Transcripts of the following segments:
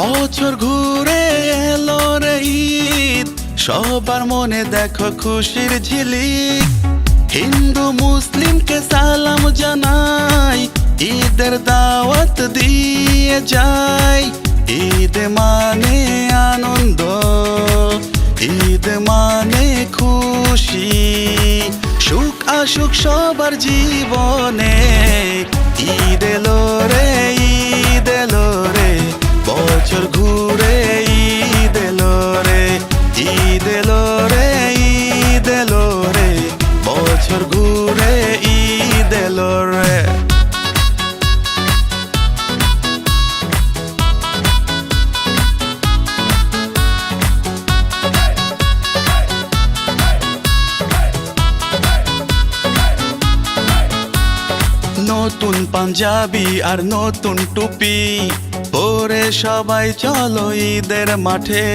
বছর ঘুরে এলো রে ঈদ, সবার মনে দেখো খুশির ঝিলিক। হিন্দু মুসলিমকে সালাম জানাই, ঈদের দাওয়াত দিয়ে যাই। ঈদ মানে আনন্দ, ঈদ মানে খুশি, সুখ আসুক সবার জীবনে। ঈদ এলো রে, ঈদ এলো রে, বছর ঘুরে ঈদ এলো রে। ঈদ এলো রে, ঈদ এলো রে, বছর ঘুরে ঈদ এলো রে। নতুন পাঞ্জাবি আর নতুন টুপি পরে সবাই চলো ঈদের মাঠে।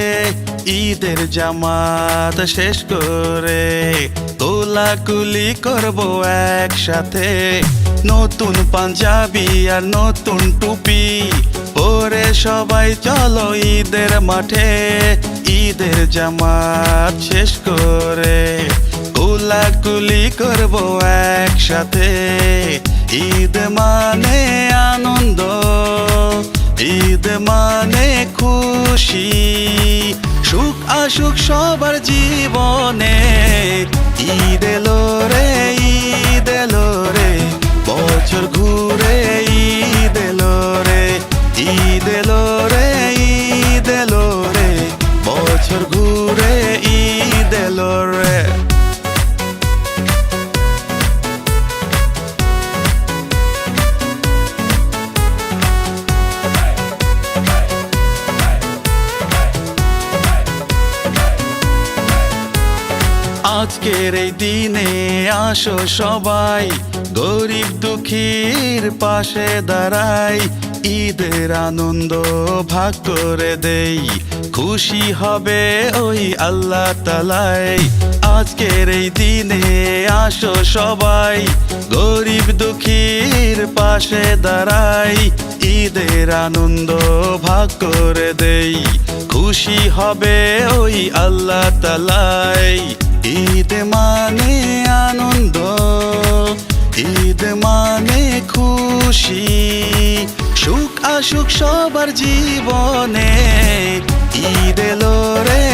ঈদের জামাত শেষ করে কোলাকুলি করবো একসাথে। নতুন পাঞ্জাবি আর নতুন টুপি পরে সবাই চলো ঈদের মাঠে। ঈদের জামাত শেষ করে কোলাকুলি করবো একসাথে। ঈদ মানে আনন্দ, ঈদ মানে খুশি, সুখ আসুক সবার জীবনে। ঈদ এলো রে, ঈদ এলো রে, বছর ঘুরে ঈদ এলো রে। ঈদ এলো রে, ঈদ এলো রে, বছর ঘুরে ঈদ এলো রে। আজকের এই দিনে আসো সবাই, গরিব দুঃখীর পাশে দাঁড়াই। ঈদের আনন্দ ভাগ করে দেই, খুশি হবে ওই আল্লাহ তাআলাই। আজকের এই দিনে আসো সবাই, গরিব দুঃখীর পাশে দাঁড়াই। ঈদের আনন্দ ভাগ করে দেই, খুশি হবে ওই আল্লাহ তাআলাই। ঈদ মানে আনন্দ, ঈদ মানে খুশি, সুখ আসুক সবার জীবনে। ঈদ এলো রে,